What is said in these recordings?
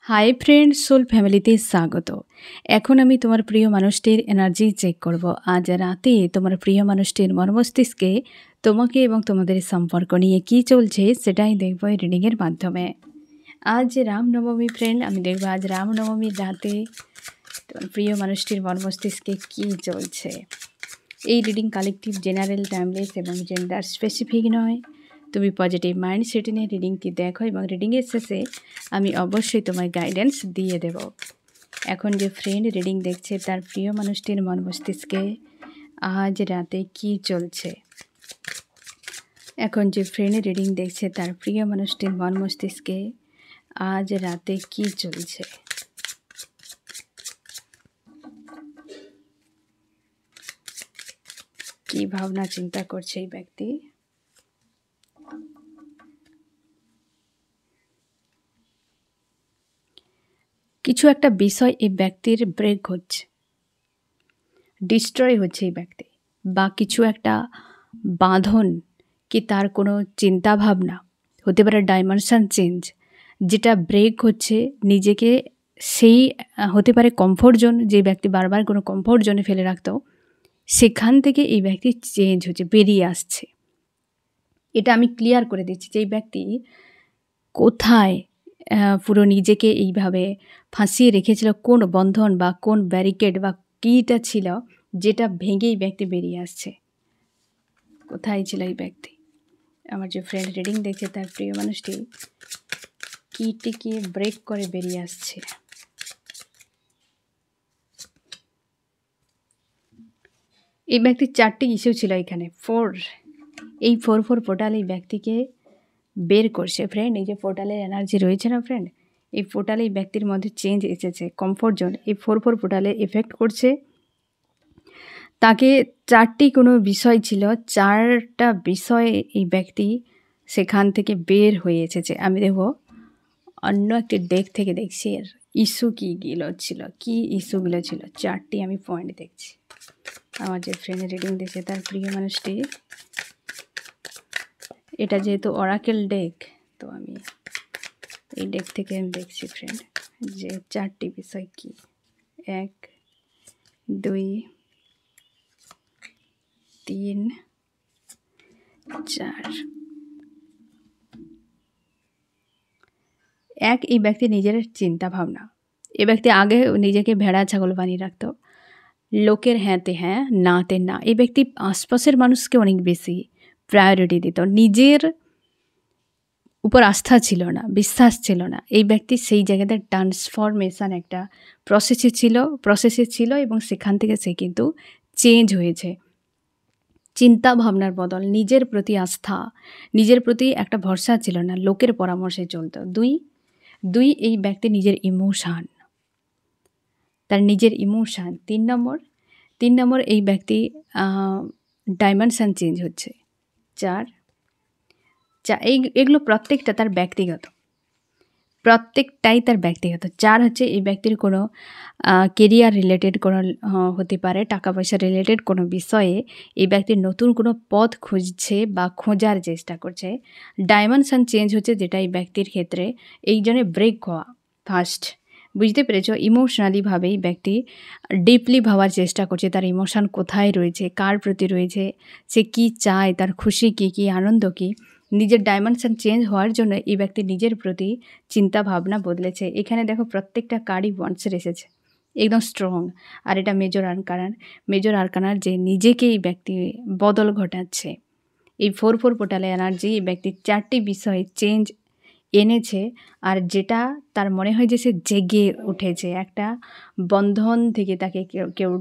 Hi friend, soul ফ্যামিলিতে স্বাগত। এখন আমি তোমার প্রিয় মানুষটির এনার্জি চেক করব। আজ রাতে তোমার প্রিয় মানুষটির মর্মস্তিষ্কে তোমাকে এবং তোমাদের সম্পর্ক নিয়ে কী চলছে সেটাই দেখব এই রিডিংয়ের মাধ্যমে। আজ রামনবমী ফ্রেন্ড, আমি দেখব আজ রামনবমীর রাতে তোমার প্রিয় মানুষটির মর্মস্তিষ্কে কী চলছে। এই রিডিং কালেকটিভ, জেনারেল, টাইমলেস এবং জেন্ডার স্পেসিফিক নয়। তুমি পজিটিভ মাইন্ডসেট নিয়ে রিডিংটি দেখো এবং রিডিংয়ের শেষে আমি অবশ্যই তোমায় গাইডেন্স দিয়ে দেব। এখন যে ফ্রেন্ড রিডিং দেখছে তার প্রিয় মানুষটির মন মস্তিষ্কে আজ রাতে কী চলছে। এখন যে ফ্রেন্ড রিডিং দেখছে তার প্রিয় মানুষটির মন মস্তিষ্কে আজ রাতে কী চলছে। কী ভাবনা চিন্তা করছে এই ব্যক্তি। কিছু একটা বিষয় এই ব্যক্তির ব্রেক হচ্ছে, ডিস্ট্রয় হচ্ছে এই ব্যক্তি, বা কিছু একটা বাঁধন কি তার কোনো চিন্তা ভাবনা হতে পারে, ডাইমেনশন চেঞ্জ যেটা ব্রেক হচ্ছে নিজেকে। সেই হতে পারে কমফোর্ট জোন, যে ব্যক্তি বারবার কোনো কমফোর্ট জোনে ফেলে রাখতো, সেখান থেকে এই ব্যক্তি চেঞ্জ হচ্ছে, বেরিয়ে আসছে। এটা আমি ক্লিয়ার করে দিচ্ছি যে এই ব্যক্তি কোথায় পুরো নিজেকে এইভাবে ফাঁসিয়ে রেখেছিল, কোন বন্ধন বা কোন ব্যারিকেড বা কীটা ছিল যেটা ভেঙে এই ব্যক্তি বেরিয়ে আসছে। কোথায় ছিল এই ব্যক্তি। আমার যে ফ্রেন্ড রিডিং দেখছে তার প্রিয় মানুষটি কীটিকে ব্রেক করে বেরিয়ে আসছে। এই ব্যক্তির 4টি ইস্যু ছিল এখানে। এই 4 পোর্টাল এই ব্যক্তিকে বের করছে ফ্রেন্ড। এই যে পোর্টালের এনার্জি রয়েছে না ফ্রেন্ড, এই পোর্টালে এই ব্যক্তির মধ্যে চেঞ্জ এসেছে, কমফোর্ট জোন এই 4 পোর্টালে এফেক্ট করছে তাকে। 4টি কোনো বিষয় ছিল, 4টা বিষয়ে এই ব্যক্তি সেখান থেকে বের হয়ে এসেছে। আমি দেখব অন্য একটি ডেক থেকে দেখছি এর ইস্যু কীগুলো ছিল, কী ইস্যুগুলো ছিল। 4টি আমি পয়েন্ট দেখছি। আমার যে ফ্রেন্ড রিডিং দেখছে তার প্রিয় মানুষটি, এটা যেহেতু অরাকেল ডেক, তো আমি এই ডেক থেকে আমি দেখছি ফ্রেন্ড যে 4টি বিষয় কি। 1, 2, 3, 4। 1, এই ব্যক্তি নিজের চিন্তা ভাবনা। এই ব্যক্তি আগে নিজেকে ভেড়া ছাগল বানিয়ে রাখত, লোকের হ্যাঁতে হ্যাঁ নাতে না। এই ব্যক্তি আশপাশের মানুষকে অনেক বেশি প্রায়োরিটি দিত, নিজের উপর আস্থা ছিল না, বিশ্বাস ছিল না। এই ব্যক্তি সেই জায়গাতে ট্রান্সফরমেশান একটা প্রসেসে ছিল এবং সেখান থেকে সে কিন্তু চেঞ্জ হয়েছে। চিন্তা ভাবনার বদল, নিজের প্রতি আস্থা, নিজের প্রতি একটা ভরসা ছিল না, লোকের পরামর্শে চলত। 2, এই ব্যক্তি নিজের ইমোশান, তার নিজের ইমোশান। 3 নম্বর এই ব্যক্তি ডাইমেনশান চেঞ্জ হচ্ছে। 4, এগুলো প্রত্যেকটা তার ব্যক্তিগত, প্রত্যেকটাই তার ব্যক্তিগত। 4 হচ্ছে এই ব্যক্তির কোনো কেরিয়ার রিলেটেড কোনো হতে পারে, টাকা পয়সা রিলেটেড কোনো বিষয়ে এই ব্যক্তির নতুন কোনো পথ খুঁজছে বা খোঁজার চেষ্টা করছে। ডাইমেনশন চেঞ্জ হচ্ছে যেটা এই ব্যক্তির ক্ষেত্রে এই জন্য ব্রেক হওয়া। ফার্স্ট, বুঝতে পেরেছ, ইমোশনালিভাবেই ব্যক্তি ডিপলি ভাবার চেষ্টা করছে তার ইমোশন কোথায় রয়েছে, কার প্রতি রয়েছে, সে কী চায়, তার খুশি কী আনন্দ কী। নিজের ডাইমেনশন চেঞ্জ হওয়ার জন্য এই ব্যক্তি নিজের প্রতি চিন্তা ভাবনা বদলেছে। এখানে দেখো প্রত্যেকটা কার্ডই ওয়ান্সের এসেছে, একদম স্ট্রং। আর এটা মেজর আরকানার যে নিজেকে এই ব্যক্তি বদল ঘটাচ্ছে। এই 4 পোর্টালে এনার্জি এই ব্যক্তির 4টি বিষয়ে চেঞ্জ এনেছে। আর যেটা তার মনে হয় যে সে জেগে উঠেছে, একটা বন্ধন থেকে তাকে কেউ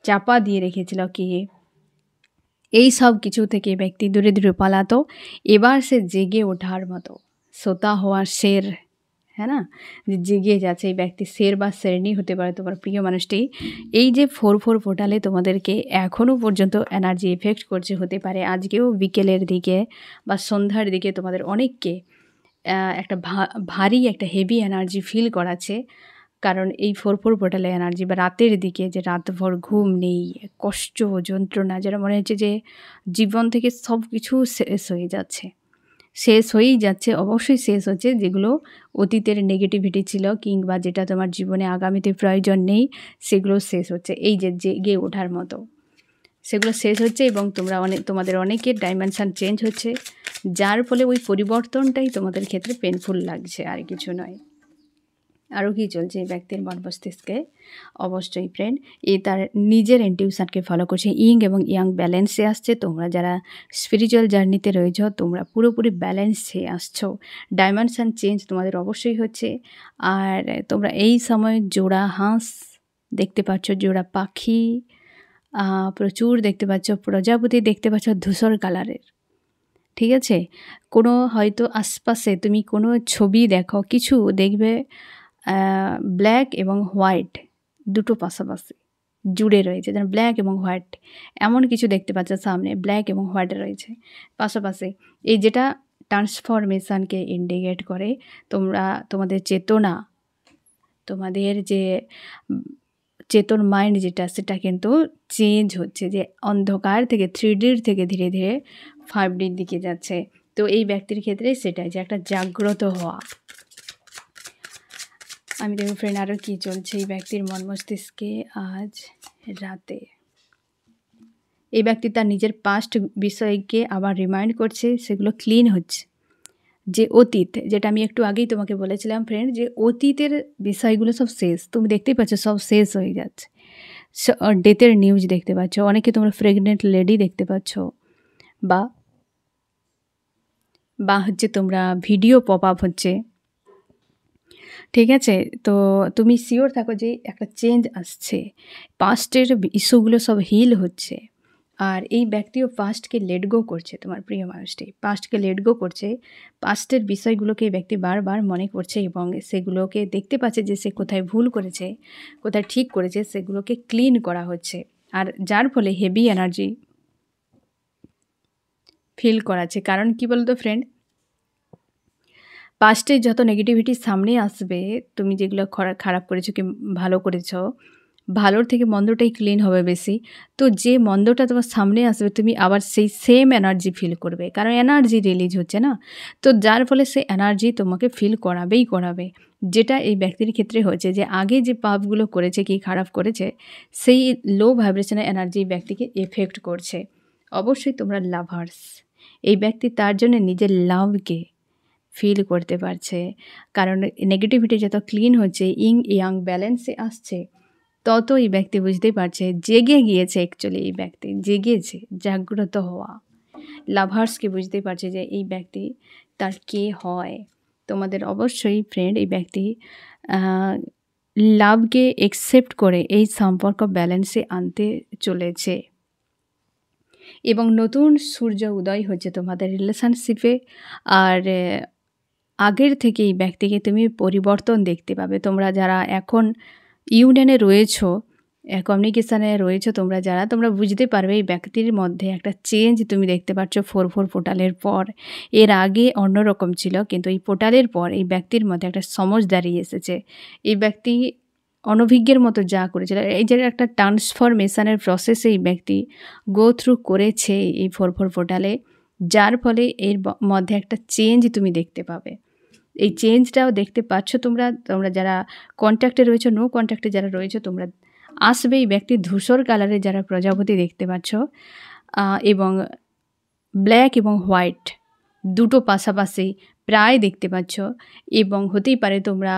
চাপা দিয়ে রেখেছিল কি এই সব কিছু থেকে ব্যক্তি দূরে দূরে পালাতো। এবার সে জেগে ওঠার মতো, সোতা হওয়া শের, হ্যাঁ না, যে জেগে যাচ্ছে এই ব্যক্তি। শের বা শেরনি হতে পারে তোমার প্রিয় মানুষটি। এই যে 4 পোর্টালে তোমাদেরকে এখনও পর্যন্ত এনার্জি এফেক্ট করছে, হতে পারে আজকেও বিকেলের দিকে বা সন্ধ্যার দিকে তোমাদের অনেককে একটা ভারী একটা হেভি এনার্জি ফিল করাচ্ছে। কারণ এই 4 পোর্টালে এনার্জি বা রাতের দিকে যে রাতভর ঘুম নেই, কষ্ট, যন্ত্রণা, যেটা মনে হচ্ছে যে জীবন থেকে সব কিছু শেষ হয়ে যাচ্ছে, শেষ হয়েই যাচ্ছে, অবশ্যই শেষ হচ্ছে। যেগুলো অতীতের নেগেটিভিটি ছিল কিংবা যেটা তোমার জীবনে আগামীতে প্রয়োজন নেই, সেগুলো শেষ হচ্ছে। এই যে জেগে ওঠার মতো, সেগুলো শেষ হচ্ছে এবং তোমাদের অনেকের ডাইমেনশন চেঞ্জ হচ্ছে, যার ফলে ওই পরিবর্তনটাই তোমাদের ক্ষেত্রে পেনফুল লাগছে, আর কিছু নয়। আরও কি চলছে এই ব্যক্তির মন মস্তিষ্কে? অবশ্যই ফ্রেন্ড, তার নিজের ইনটিউশনকে ফলো করছে, ইং এবং ইয়াং ব্যালেন্সে আসছে। তোমরা যারা স্পিরিচুয়াল জার্নিতে রয়েছ, তোমরা পুরোপুরি ব্যালেন্সে আসছো। ডাইমেনশন চেঞ্জ তোমাদের অবশ্যই হচ্ছে। আর তোমরা এই সময় জোড়া হাঁস দেখতে পাচ্ছ, জোড়া পাখি প্রচুর দেখতে পাচ্ছ, প্রজাপতি দেখতে পাচ্ছ ধূসর কালারের। ঠিক আছে, কোনো হয়তো আশপাশে তুমি কোনো ছবি দেখো, কিছু দেখবে ব্ল্যাক এবং হোয়াইট দুটো পাশাপাশি জুড়ে রয়েছে, যেন ব্ল্যাক এবং হোয়াইট এমন কিছু দেখতে পাচ্ছ সামনে, ব্ল্যাক এবং হোয়াইট রয়েছে পাশাপাশি। এই যেটা ট্রান্সফরমেশানকে ইন্ডিকেট করে। তোমাদের চেতনা, তোমাদের যে চেতন মাইন্ড যেটা, সেটা কিন্তু চেঞ্জ হচ্ছে, যে অন্ধকার থেকে 3Dর থেকে ধীরে ধীরে 5Dর দিকে যাচ্ছে। তো এই ব্যক্তির ক্ষেত্রে সেটাই, যে একটা জাগ্রত হওয়া। আমি দেখব ফ্রেন্ড আরও কী চলছে এই ব্যক্তির মন মস্তিষ্কে আজ রাতে। এই ব্যক্তি তার নিজের পাস্ট বিষয়কে আবার রিমাইন্ড করছে, সেগুলো ক্লিন হচ্ছে। যে অতীত, যেটা আমি একটু আগেই তোমাকে বলেছিলাম ফ্রেন্ড, যে অতীতের বিষয়গুলো সব শেষ, তুমি দেখতেই পাচ্ছ সব শেষ হয়ে যাচ্ছে। ডেথের নিউজ দেখতে পাচ্ছ, অনেকে তোমরা প্রেগনেন্ট লেডি দেখতে পাচ্ছ, বা হচ্ছে তোমরা ভিডিও পপ আপ হচ্ছে। ঠিক আছে, তো তুমি শিওর থাকো যে একটা চেঞ্জ আসছে, পাস্টের ইস্যুগুলো সব হিল হচ্ছে। আর এই ব্যক্তিও পাস্টকে লেট গো করছে, তোমার প্রিয় মানুষটি পাস্টকে লেট গো করছে। পাস্টের বিষয়গুলোকে এই ব্যক্তি বারবার মনে করছে এবং সেগুলোকে দেখতে পাচ্ছে যে সে কোথায় ভুল করেছে, কোথায় ঠিক করেছে, সেগুলোকে ক্লিন করা হচ্ছে। আর যার ফলে হেভি এনার্জি ফিল করাচ্ছে। কারণ কি বলতো ফ্রেন্ড, পাস্টে যত নেগেটিভিটি সামনে আসবে, তুমি যেগুলো খারাপ করেছো কি ভালো করেছো, ভালোর থেকে মন্দটাই ক্লিন হবে বেশি। তো যে মন্দটা তোমার সামনে আসবে, তুমি আবার সেই সেম এনার্জি ফিল করবে, কারণ এনার্জি রিলিজ হচ্ছে না। তো যার ফলে সেই এনার্জি তোমাকে ফিল করাবে। যেটা এই ব্যক্তির ক্ষেত্রে হয়েছে, যে আগে যে পাপগুলো করেছে, কি খারাপ করেছে, সেই লো ভাইব্রেশনের এনার্জি ব্যক্তিকে এফেক্ট করছে। অবশ্যই তোমরা লাভার্স, এই ব্যক্তি তার জন্য নিজের লাভকে ফিল করতে পারছে। কারণ নেগেটিভিটি যত ক্লিন হচ্ছে, ইং ইয়াং ব্যালেন্সে আসছে, তত এই ব্যক্তি বুঝতেই পারছে, জেগে গিয়েছে। অ্যাকচুয়ালি এই ব্যক্তি জেগেছে, জাগ্রত হওয়া। লাভার্সকে বুঝতেই পারছে যে এই ব্যক্তি তার কে হয়। তোমাদের অবশ্যই ফ্রেন্ড এই ব্যক্তি লাভকে একসেপ্ট করে এই সম্পর্ক ব্যালেন্সে আনতে চলেছে এবং নতুন সূর্য উদয় হচ্ছে তোমাদের রিলেশনশিপে। আর আগের থেকে এই ব্যক্তিকে তুমি পরিবর্তন দেখতে পাবে। তোমরা যারা এখন ইউনিয়নে রয়েছো, কমিউনিকেশানে রয়েছো, তোমরা বুঝতে পারবে এই ব্যক্তির মধ্যে একটা চেঞ্জ তুমি দেখতে পাচ্ছ 4/4 পোর্টালের পর। এর আগে অন্যরকম ছিল, কিন্তু এই পোর্টালের পর এই ব্যক্তির মধ্যে একটা সমঝদারি এসেছে। এই ব্যক্তি অনভিজ্ঞের মতো যা করেছিল, এই যে একটা ট্রান্সফরমেশানের প্রসেসে এই ব্যক্তি গো থ্রু করেছে এই 4/4 পোর্টালে, যার ফলে এর মধ্যে একটা চেঞ্জ তুমি দেখতে পাবে। এই চেঞ্জটাও দেখতে পাচ্ছ তোমরা যারা কন্ট্যাক্টে রয়েছো, নো কন্ট্যাক্টে যারা রয়েছো, তোমরা আসবে। এই ব্যক্তি ধূসর কালারের যারা প্রজাপতি দেখতে পাচ্ছ, এবং ব্ল্যাক এবং হোয়াইট দুটো পাশাপাশি প্রায় দেখতে পাচ্ছ। এবং হতেই পারে তোমরা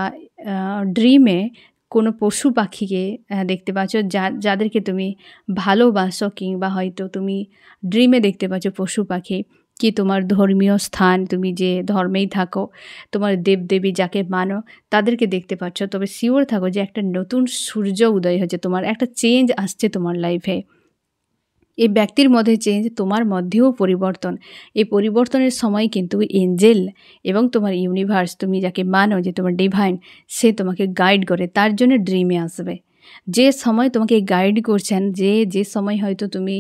ড্রিমে কোনো পশু পাখিকে দেখতে পাচ্ছ, যাদেরকে তুমি ভালোবাসো, কিংবা হয়তো তুমি ড্রিমে দেখতে পাচ্ছ পশু পাখি। কি তোমার ধর্মীয় স্থান, তুমি যে ধর্মেই থাকো, তোমার দেবদেবী যাকে মানো, তাদেরকে দেখতে পাচ্ছ। তবে শিওর থাকো যে একটা নতুন সূর্য উদয় হচ্ছে, তোমার একটা চেঞ্জ আসছে তোমার লাইফে। এই ব্যক্তির মধ্যে চেঞ্জ, তোমার মধ্যেও পরিবর্তন। এই পরিবর্তনের সময় কিন্তু এঞ্জেল এবং তোমার ইউনিভার্স, তুমি যাকে মানো যে তোমার ডিভাইন, সে তোমাকে গাইড করে, তার জন্য ড্রিমে আসবে। যে সময় তোমাকে গাইড করছেন, যে সময় হয়তো তুমি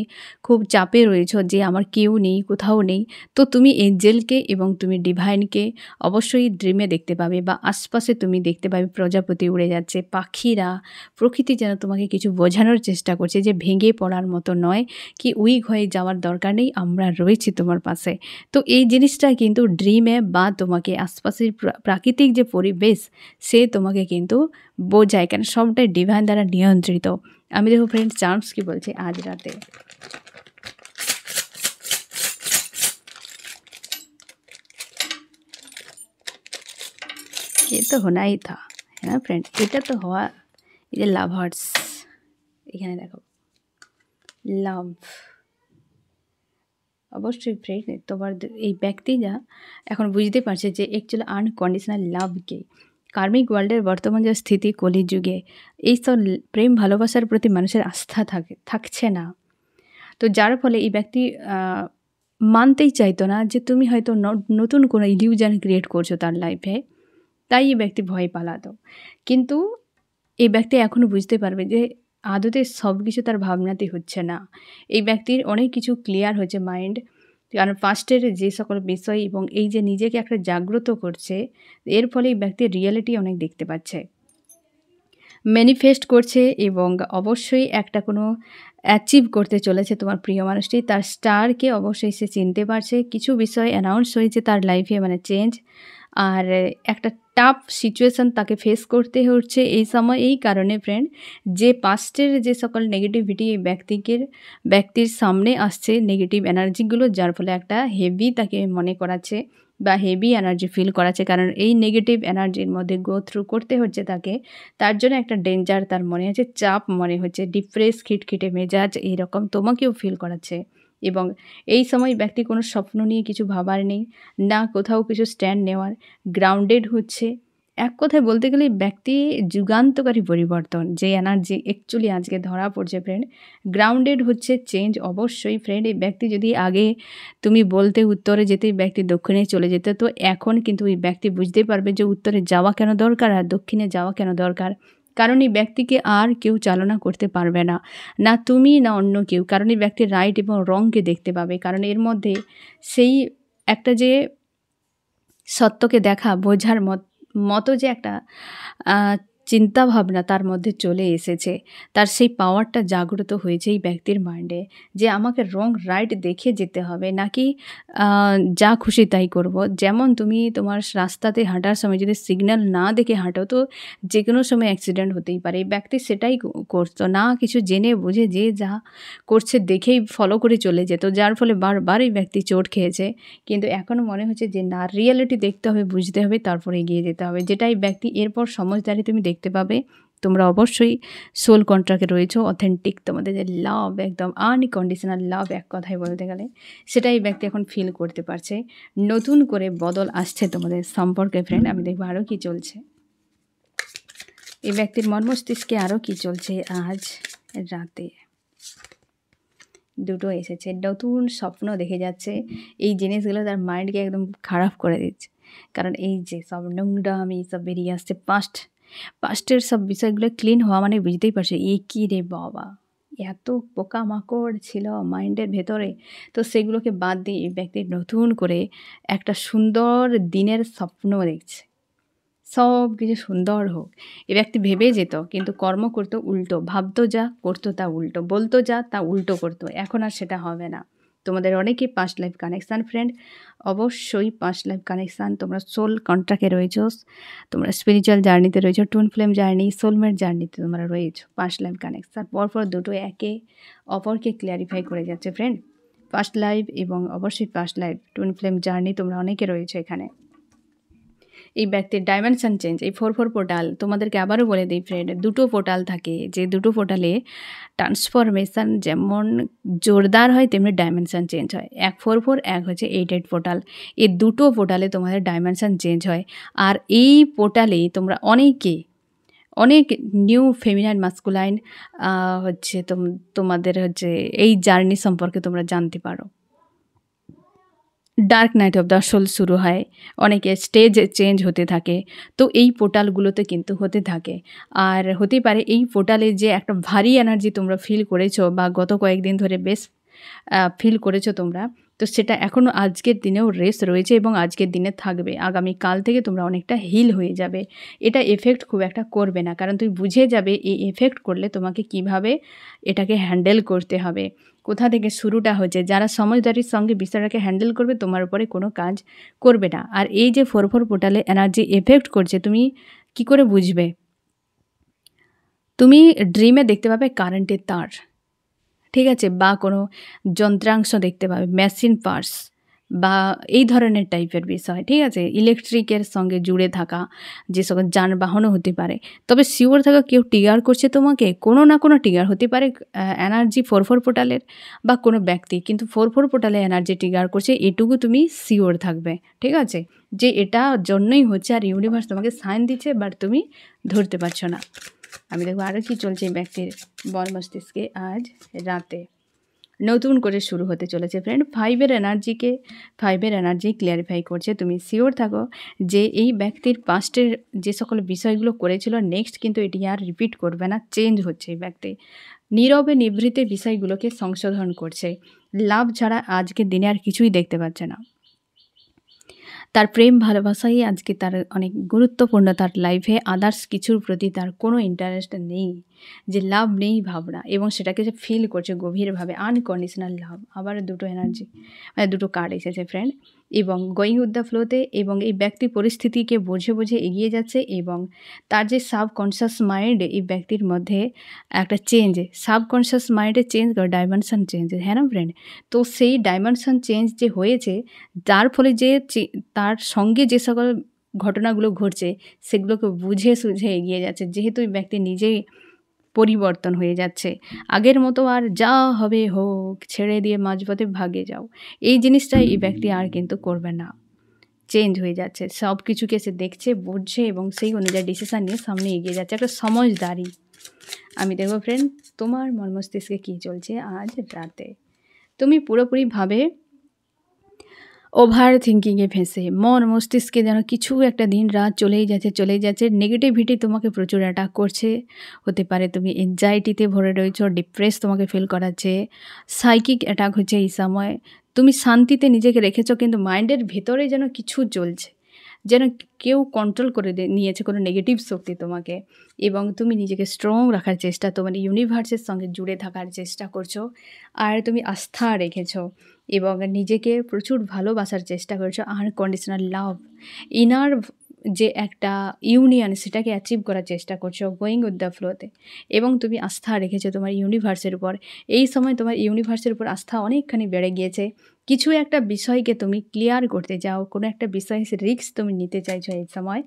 খুব চাপে রয়েছো যে আমার কেউ নেই, কোথাও নেই, তো তুমি এঞ্জেলকে এবং তুমি ডিভাইনকে অবশ্যই ড্রিমে দেখতে পাবে বা আশপাশে তুমি দেখতে পাবে প্রজাপতি উড়ে যাচ্ছে, পাখিরা, প্রকৃতি যেন তোমাকে কিছু বোঝানোর চেষ্টা করছে যে ভেঙে পড়ার মতো নয়, কি উইক হয়ে যাওয়ার দরকার নেই, আমরা রয়েছি তোমার পাশে। তো এই জিনিসটা কিন্তু ড্রিমে বা তোমাকে আশপাশের প্রাকৃতিক যে পরিবেশ সে তোমাকে কিন্তু বোঝায়, কেন সবটাই ডিভাইন দ্বারা নিয়ন্ত্রিত। আমি দেখো ফ্রেন্ড চার্মস কি বলছে আজ রাতে। ये तो होना ही था, है ना फ्रेंड, এটা তো হওয়া। এই যে লাভার্স, এখানে দেখো লাভ, অবশ্যই ফ্রেন্ড তোমার এই ব্যক্তিরা এখন বুঝতে পারছে যে অ্যাকচুয়ালি আনকন্ডিশনাল লাভকে, কার্মিক ওয়ার্ল্ডের বর্তমান যে স্থিতি কলিযুগে এইসব প্রেম ভালোবাসার প্রতি মানুষের আস্থা থাকছে না। তো যার ফলে এই ব্যক্তি মানতেই চাইতো না যে তুমি হয়তো নতুন কোনো ইলিউশন ক্রিয়েট করছো তার লাইফে, তাই এই ব্যক্তি ভয় পালাতো। কিন্তু এই ব্যক্তি এখনও বুঝতে পারবে যে আদতে সব কিছু তার ভাবনাতে হচ্ছে না। এই ব্যক্তির অনেক কিছু ক্লিয়ার হচ্ছে মাইন্ড, কারণ পাস্টের যে সকল বিষয় এবং এই যে নিজেকে একটা জাগ্রত করছে, এর ফলে এই ব্যক্তির রিয়েলিটি অনেক দেখতে পাচ্ছে, ম্যানিফেস্ট করছে এবং অবশ্যই একটা কোনো অ্যাচিভ করতে চলেছে তোমার প্রিয় মানুষটি। তার স্টারকে অবশ্যই সে চিনতে পারছে, কিছু বিষয় অ্যানাউন্স হয়েছে তার লাইফে, মানে চেঞ্জ, আর একটা টাফ সিচুয়েশান তাকে ফেস করতে হচ্ছে এই সময়। এই কারণে ফ্রেন্ড যে পাস্টের যে সকল নেগেটিভিটি এই ব্যক্তির সামনে আসছে, নেগেটিভ এনার্জিগুলো, যার ফলে একটা হেভি তাকে মনে করাচ্ছে বা হেভি এনার্জি ফিল করাচ্ছে, কারণ এই নেগেটিভ এনার্জির মধ্যে গো থ্রু করতে হচ্ছে তাকে। তার জন্য একটা ডেঞ্জার তার মনে হচ্ছে, চাপ মনে হচ্ছে, ডিপ্রেস, খিটখিটে মেজাজ এইরকম তোমাকেও ফিল করাচ্ছে। এবং এই সময় ব্যক্তি কোনো স্বপ্ন নিয়ে কিছু ভাবার নেই, না কোথাও কিছু স্ট্যান্ড নেওয়ার, গ্রাউন্ডেড হচ্ছে। এক কথায় বলতে গেলে ব্যক্তি যুগান্তকারী পরিবর্তন যে এনার্জি অ্যাকচুয়ালি আজকে ধরা পড়ছে ফ্রেন্ড, গ্রাউন্ডেড হচ্ছে চেঞ্জ। অবশ্যই ফ্রেন্ড এই ব্যক্তি যদি আগে তুমি বলতে উত্তরে যেতে ব্যক্তি দক্ষিণে চলে যেত, তো এখন কিন্তু এই ব্যক্তি বুঝতে পারবে যে উত্তরে যাওয়া কেন দরকার আর দক্ষিণে যাওয়া কেন দরকার। কারণ এই ব্যক্তিকে আর কেউ চালনা করতে পারবে না, না তুমি না অন্য কেউ, কারণ এই ব্যক্তি রাইট এবং রংকে দেখতে পাবে, কারণ এর মধ্যে সেই একটা যে সত্যকে দেখা বোঝার মতো যে একটা চিন্তাভাবনা তার মধ্যে চলে এসেছে, তার সেই পাওয়ারটা জাগ্রত হয়েছে এই ব্যক্তির মাইন্ডে যে আমাকে রং রাইট দেখে যেতে হবে, নাকি যা খুশি তাই করব। যেমন তুমি তোমার রাস্তাতে হাঁটার সময় যদি সিগন্যাল না দেখে হাঁটো, তো যে কোনো সময় অ্যাক্সিডেন্ট হতেই পারে। এই ব্যক্তি সেটাই করতো না, কিছু জেনে বুঝে যে যা করছে দেখেই ফলো করে চলে যেত, যার ফলে বারবার এই ব্যক্তি চোট খেয়েছে। কিন্তু এখনও মনে হচ্ছে যে না, রিয়েলিটি দেখতে হবে, বুঝতে হবে, তারপরে এগিয়ে যেতে হবে, যেটাই ব্যক্তি এরপর সমঝদারি তুমি দেখতে পাবে। তোমরা অবশ্যই সোল কন্ট্রাক্টে রয়েছো, অথেন্টিক তোমাদের যে লাভ, একদম আনকন্ডিশনাল লাভ এক কথায় বলতে গেলে, সেটাই ব্যক্তি এখন ফিল করতে পারছে। নতুন করে বদল আসছে তোমাদের সম্পর্কে ফ্রেন্ড। আমি দেখবো আরও কী চলছে, এই ব্যক্তির মর্মস্তিষ্কে আরও কী চলছে আজ রাতে। দুটো এসেছে, নতুন স্বপ্ন দেখে যাচ্ছে, এই জিনিসগুলো তার মাইন্ডকে একদম খারাপ করে দিচ্ছে, কারণ এই যে সব নোংরামি সব বেরিয়ে আসছে, পাস্টের সব বিষয়গুলো ক্লিন হওয়া মানে বুঝতেই পারছে এ কী রে বাবা, এত পোকামাকড় ছিল মাইন্ডের ভেতরে, তো সেগুলোকে বাদ দিয়ে এই ব্যক্তি নতুন করে একটা সুন্দর দিনের স্বপ্ন দেখছে, সব কিছু সুন্দর হোক। এ ব্যক্তি ভেবে যেত কিন্তু কর্ম করতো উল্টো, ভাবতো যা করতো তা উল্টো, বলতো যা তা উল্টো করতো। এখন আর সেটা হবে না। তোমাদের অনেকেই পাস্ট লাইফ কানেকশান ফ্রেন্ড, অবশ্যই পাস্ট লাইফ কানেকশান, তোমরা সোল কন্ট্রাক্টে রয়েছো, তোমরা স্পিরিচুয়াল জার্নিতে রয়েছো, টুইন ফ্লেম জার্নি, সোলমেট জার্নিতে তোমরা রয়েছো। পাস্ট লাইফ কানেকশান পরপর দুটো একে অপরকে ক্লিয়ারিফাই করে যাচ্ছে ফ্রেন্ড, পাস্ট লাইফ এবং অবশ্যই past life twin flame journey তোমরা অনেকে রয়েছো এখানে। এই ব্যক্তির ডাইমেনশন চেঞ্জ, এই 4-4 পোর্টাল, তোমাদেরকে আবারও বলে দিই ফ্রেন্ড, দুটো পোর্টাল থাকে, যে দুটো পোর্টালে ট্রান্সফরমেশান যেমন জোরদার হয় তেমনি ডাইমেনশন চেঞ্জ হয়। 1-4-4, এক হচ্ছে 8-8 পোর্টাল, এই দুটো পোর্টালে তোমাদের ডাইমেনশন চেঞ্জ হয়। আর এই পোর্টালে তোমরা অনেক নিউ ফেমিনাইন মাস্কুলাইন হচ্ছে তোমাদের হচ্ছে এই জার্নি সম্পর্কে তোমরা জানতে পারো। Dark night of the soul শুরু হয়, অনেকে স্টেজ চেঞ্জ হতে থাকে। তো এই পোর্টালগুলোতে কিন্তু হতে থাকে। আর হতে পারে এই পোর্টালে যে একটা ভারী এনার্জি তোমরা ফিল করেছো বা গত কয়েকদিন ধরে বেশ ফিল করেছো তোমরা, তো সেটা এখনও আজকের দিনেও রেস রয়েছে এবং আজকের দিনে থাকবে। আগামীকাল থেকে তোমরা অনেকটা হিল হয়ে যাবে। এটা এফেক্ট খুব একটা করবে না, কারণ তুমি বুঝে যাবে এই এফেক্ট করলে তোমাকে কিভাবে এটাকে হ্যান্ডেল করতে হবে, কোথা থেকে শুরুটা হচ্ছে। যারা সমঝদারির সঙ্গে বিষয়টাকে হ্যান্ডেল করবে তোমার উপরে কোনো কাজ করবে না। আর এই যে 4/4 পোর্টালে এনার্জি এফেক্ট করছে, তুমি কি করে বুঝবে? তুমি ড্রিমে দেখতে পাবে কারেন্টের তার, ঠিক আছে, বা কোনো যন্ত্রাংশ দেখতে পাবে, মেশিন পার্টস বা এই ধরনের টাইপের বিষয়, ঠিক আছে, ইলেকট্রিকের সঙ্গে জুড়ে থাকা যে সকল যানবাহনও হতে পারে। তবে শিওর থাকা কেউ ট্রিগার করছে তোমাকে, কোনো না কোনো ট্রিগার হতে পারে এনার্জি 4/4 পোর্টালের বা কোনো ব্যক্তি, কিন্তু 4/4 পোর্টালে এনার্জি ট্রিগার করছে এটুকু তুমি শিওর থাকবে, ঠিক আছে, যে এটা জন্যই হচ্ছে। আর ইউনিভার্স তোমাকে সাইন দিচ্ছে, বাট তুমি ধরতে পারছো না। আমি দেখবো আরও কী চলছে এই ব্যক্তির বল মস্তিষ্কে আজ রাতে। নতুন করে শুরু হতে চলেছে ফ্রেন্ড। 5-এর এনার্জি ক্লিয়ারিফাই করছে। তুমি শিওর থাকো যে এই ব্যক্তির পাস্টের যে সকল বিষয়গুলো করেছিল, নেক্সট কিন্তু এটি আর রিপিট করবে না, চেঞ্জ হচ্ছে এই ব্যক্তি। নীরবে নিভৃতে বিষয়গুলোকে সংশোধন করছে। লাভ ছাড়া আজকের দিনে আর কিছুই দেখতে পাচ্ছে না। তার প্রেম ভালোবাসাই আজকে তার অনেক গুরুত্বপূর্ণ তার লাইফে। আদার্স কিছুর প্রতি তার কোনো ইন্টারেস্ট নেই, যে লাভ নেই ভাবনা, এবং সেটাকে সে ফিল করছে গভীরভাবে, আনকন্ডিশনাল লাভ। আবার দুটো এনার্জি, মানে দুটো কার্ড এসেছে ফ্রেন্ড। এবং গোয়িং উইথ দ্য ফ্লোতে, এবং এই ব্যক্তি পরিস্থিতিকে বুঝে বুঝে এগিয়ে যাচ্ছে। এবং তার যে সাবকনশিয়াস মাইন্ড, এই ব্যক্তির মধ্যে একটা চেঞ্জ, সাবকনশিয়াস মাইন্ডে চেঞ্জ করে ডাইমেনশন চেঞ্জ, হ্যাঁ না ফ্রেন্ড? তো সেই ডাইমেনশন চেঞ্জ যে হয়েছে, যার ফলে যে তার সঙ্গে যে সকল ঘটনাগুলো ঘটছে সেগুলোকে বুঝে সুঝে এগিয়ে যাচ্ছে, যেহেতু এই ব্যক্তি নিজেই পরিবর্তন হয়ে যাচ্ছে। আগের মতো আর যা হবে হোক ছেড়ে দিয়ে মাঝপথে ভাগে যাও, এই জিনিসটা এই ব্যক্তি আর কিন্তু করবে না। চেঞ্জ হয়ে যাচ্ছে, সব কিছুকে সে দেখছে, বুঝছে এবং সেই অনুযায়ী ডিসিশান নিয়ে সামনে এগিয়ে যাচ্ছে, একটা সমঝদারি। আমি দেখবো ফ্রেন্ড তোমার মন মস্তিষ্কে কী চলছে আজ রাতে। তুমি পুরোপুরিভাবে ওভার থিঙ্কিংয়ে ফেঁসে, মন মস্তিষ্কে যেন কিছু একটা দিন রাত চলেই যাচ্ছে। নেগেটিভিটি তোমাকে প্রচুর অ্যাটাক করছে। হতে পারে তুমি এনজাইটিতে ভরে রয়েছো, ডিপ্রেস তোমাকে ফিল করাচ্ছে, সাইকিক অ্যাটাক হচ্ছে এই সময়। তুমি শান্তিতে নিজেকে রেখেছো, কিন্তু মাইন্ডের ভেতরে যেন কিছু চলছে, যেন কেউ কন্ট্রোল করে নিয়েছে কোনো নেগেটিভ শক্তি তোমাকে। এবং তুমি নিজেকে স্ট্রং রাখার চেষ্টা, তোমার ইউনিভার্সের সঙ্গে জুড়ে থাকার চেষ্টা করছো। আর তুমি আস্থা রেখেছো এবং নিজেকে প্রচুর ভালোবাসার চেষ্টা করছো। আনকন্ডিশনাল লাভ, ইনার যে একটা ইউনিয়ন, সেটাকে অ্যাচিভ করার চেষ্টা করছো গোয়িং উইথ দ্য ফ্লোতে। এবং তুমি আস্থা রেখেছো তোমার ইউনিভার্সের উপর। এই সময় তোমার ইউনিভার্সের উপর আস্থা অনেকখানি বেড়ে গিয়েছে। কিছু একটা বিষয়কে তুমি ক্লিয়ার করতে চাও, কোনো একটা বিষয়ে রিস্ক তুমি নিতে চাইছো এই সময়।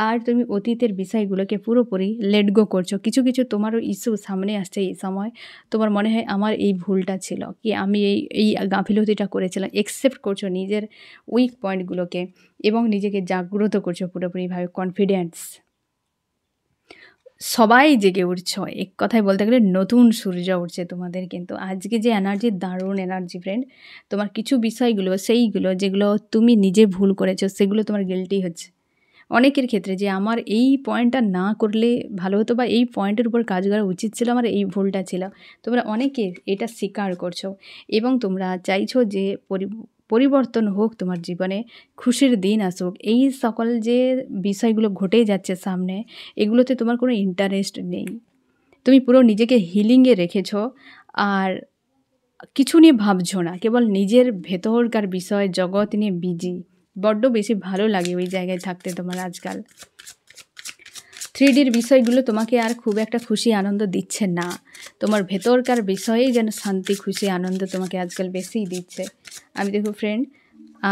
আর তুমি অতীতের বিষয়গুলোকে পুরোপুরি লেট গো করছো। কিছু কিছু তোমারও ইস্যু সামনে আসছে এই সময়। তোমার মনে হয় আমার এই ভুলটা ছিল, কি আমি এই গাফিলতিটা করেছিলাম। অ্যাকসেপ্ট করছো নিজের উইক পয়েন্টগুলোকে এবং নিজেকে জাগ্রত করছো পুরোপুরিভাবে, কনফিডেন্স। সবাই জেগে উঠছো, এক কথায় বলতে গেলে নতুন সূর্য উঠছে তোমাদের। কিন্তু আজকে যে এনার্জি, দারুণ এনার্জি ফ্রেন্ড। তোমার কিছু বিষয়গুলো সেইগুলো যেগুলো তুমি নিজে ভুল করেছো, সেগুলো তোমার গিল্টি হচ্ছে অনেকের ক্ষেত্রে, যে আমার এই পয়েন্টটা না করলে ভালো হতো, বা এই পয়েন্টের উপর কাজ করা উচিত ছিল, আমার এই ভুলটা ছিল। তোমরা অনেকে এটা স্বীকার করছো এবং তোমরা চাইছো যে পরিবর্তন হোক তোমার জীবনে, খুশির দিন আসুক। এই সকল যে বিষয়গুলো ঘটে যাচ্ছে সামনে, এগুলোতে তোমার কোনো ইন্টারেস্ট নেই। তুমি পুরো নিজেকে হিলিংয়ে রেখেছো, আর কিছু নিয়ে ভাবছো না, কেবল নিজের ভেতরকার বিষয় জগৎ নিয়ে বিজি। বড্ড বেশি ভালো লাগে ওই জায়গায় থাকতে তোমার আজকাল। 3Dর বিষয়গুলো তোমাকে আর খুব একটা খুশি আনন্দ দিচ্ছে না। তোমার ভেতরকার বিষয়েই যেন শান্তি, খুশি, আনন্দ তোমাকে আজকাল বেশিই দিচ্ছে। আমি দেখো ফ্রেন্ড,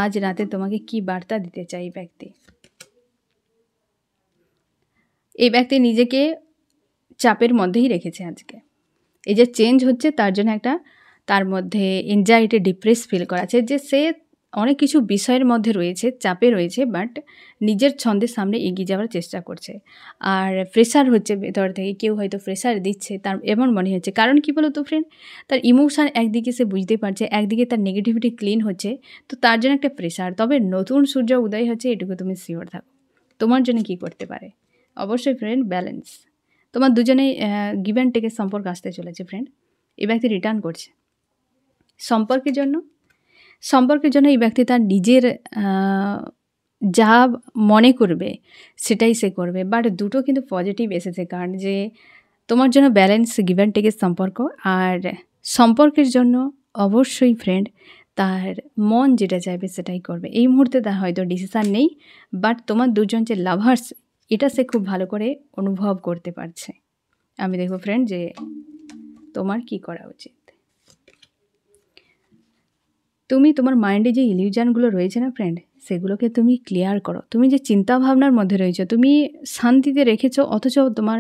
আজ রাতে তোমাকে কি বার্তা দিতে চাই এই ব্যক্তি। এই ব্যক্তি নিজেকে চাপের মধ্যেই রেখেছে আজকে। এই যে চেঞ্জ হচ্ছে তার জন্য একটা তার মধ্যে এনজাইটি, ডিপ্রেস ফিল করাচ্ছে, যে সে অনেক কিছু বিষয়ের মধ্যে রয়েছে, চাপে রয়েছে, বাট নিজের ছন্দের সামনে এগিয়ে যাওয়ার চেষ্টা করছে। আর প্রেশার হচ্ছে ভেতর থেকে, কেউ হয়তো প্রেশার দিচ্ছে, তার এমন মনে হচ্ছে। কারণ কী বলো তো ফ্রেন্ড, তার ইমোশান একদিকে সে বুঝতে পারছে, একদিকে তার নেগেটিভিটি ক্লিন হচ্ছে, তো তার জন্য একটা প্রেশার। তবে নতুন সূর্য উদয় হচ্ছে, এটুকু তুমি শিওর থাকো। তোমার জন্য কী করতে পারে? অবশ্যই ফ্রেন্ড, ব্যালেন্স। তোমার দুজনেই গিভ অ্যান্ড টেকের সম্পর্ক আসতে চলেছে ফ্রেন্ড। এই ব্যক্তি রিটার্ন করছে সম্পর্কের জন্য। এই ব্যক্তি তার নিজের যা মনে করবে সেটাই সে করবে। বাট দুটো কিন্তু পজিটিভ এসেছে, কারণ যে তোমার জন্য ব্যালেন্স, গিভ অ্যান্ড টেকের সম্পর্ক। আর সম্পর্কের জন্য অবশ্যই ফ্রেন্ড তার মন যেটা চাইবে সেটাই করবে। এই মুহূর্তে তার হয়তো ডিসিশান নেই, বাট তোমার দুজন যে লাভার্স, এটা সে খুব ভালো করে অনুভব করতে পারছে। আমি দেখব ফ্রেন্ড যে তোমার কি করা উচিত। তুমি তোমার মাইন্ডে যে ইলিউশনগুলো রয়েছে না ফ্রেন্ড, সেগুলোকে তুমি ক্লিয়ার করো। তুমি যে চিন্তাভাবনার মধ্যে রয়েছো, তুমি শান্তিতে রেখেছো, অথচ তোমার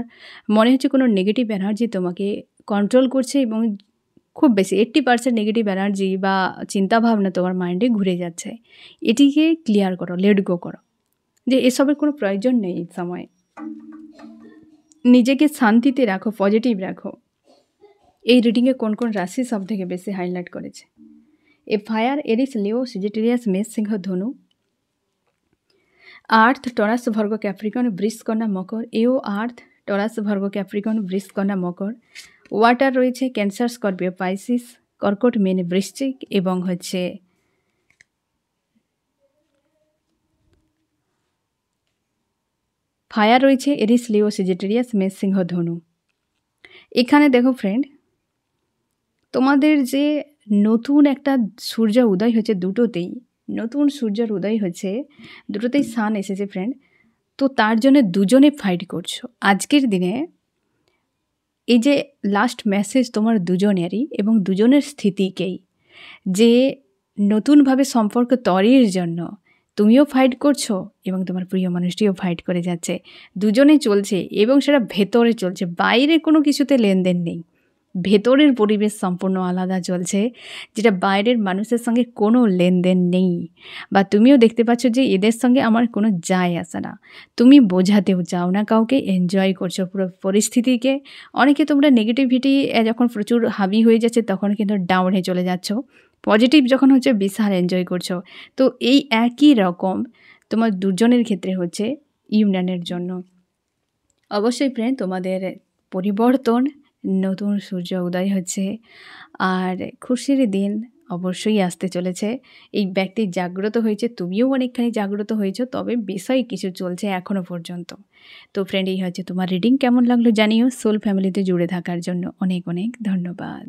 মনে হচ্ছে কোনো নেগেটিভ এনার্জি তোমাকে কন্ট্রোল করছে, এবং খুব বেশি 80% নেগেটিভ এনার্জি বা চিন্তাভাবনা তোমার মাইন্ডে ঘুরে যাচ্ছে। এটিকে ক্লিয়ার করো, লেট গো করো, যে এসবের কোনো প্রয়োজন নেই। এই সময় নিজেকে শান্তিতে রাখো, পজিটিভ রাখো। এই রিডিংয়ে কোন কোন রাশি সব থেকে বেশি হাইলাইট করেছে? এ ফায়ার, এরিস, লিও, সেজিটেরিয়াস, মেষ, সিংহ, ধনু। আর্থ, টরাস, ভার্গো, ক্যাপ্রিকন, বৃষ, কন্যা, মকর। এও আর্থ, টরাস, ভার্গো, ক্যাপ্রিকন, বৃষ, কন্যা, মকর। ওয়াটার রয়েছে ক্যান্সার, স্করপিও, পাইসিস, কর্কট, মীন, বৃশ্চিক, এবং হচ্ছে ফায়ার রয়েছে এরিস, লিও, সেজিটেরিয়াস, মেষ, সিংহ, ধনু। এখানে দেখো ফ্রেন্ড, তোমাদের যে নতুন একটা সূর্য উদয় হচ্ছে, দুটোতেই নতুন সূর্যের উদয় হচ্ছে, দুটোতেই সান এসেছে ফ্রেন্ড। তো তার জন্য দুজনে ফাইট করছো আজকের দিনে। এই যে লাস্ট মেসেজ তোমার দুজনেরই, এবং দুজনের স্থিতিকেই, যে নতুনভাবে সম্পর্ক তৈরির জন্য তুমিও ফাইট করছো এবং তোমার প্রিয় মানুষটিও ফাইট করে যাচ্ছে। দুজনেই চলছে, এবং সেটা ভেতরে চলছে, বাইরে কোনো কিছুতে লেনদেন নেই। ভেতরের পরিবেশ সম্পূর্ণ আলাদা চলছে, যেটা বাইরের মানুষের সঙ্গে কোনো লেনদেন নেই। বা তুমিও দেখতে পাচ্ছ যে এদের সঙ্গে আমার কোনো যায় আসে না। তুমি বোঝাতেও চাও না কাউকে, এনজয় করছো পুরো পরিস্থিতিকে। অনেকে তোমরা নেগেটিভিটি যখন প্রচুর হাবি হয়ে যাচ্ছে, তখন কিন্তু ডাউনে চলে যাচ্ছ। পজিটিভ যখন হচ্ছে, বিশাল এনজয় করছো। তো এই একই রকম তোমার দুজনের ক্ষেত্রে হচ্ছে ইউনিয়নের জন্য। অবশ্যই ফ্রেন্ড, তোমাদের পরিবর্তন, নতুন সূর্য উদয় হচ্ছে, আর খুশির দিন অবশ্যই আসতে চলেছে। এই ব্যক্তি জাগ্রত হয়েছে, তুমিও অনেকখানি জাগ্রত হয়েছো, তবে বিষয় কিছু চলছে এখনও পর্যন্ত। তো ফ্রেন্ড, এই হচ্ছে তোমার রিডিং। কেমন লাগলো জানিও। সোল ফ্যামিলিতে জুড়ে থাকার জন্য অনেক অনেক ধন্যবাদ।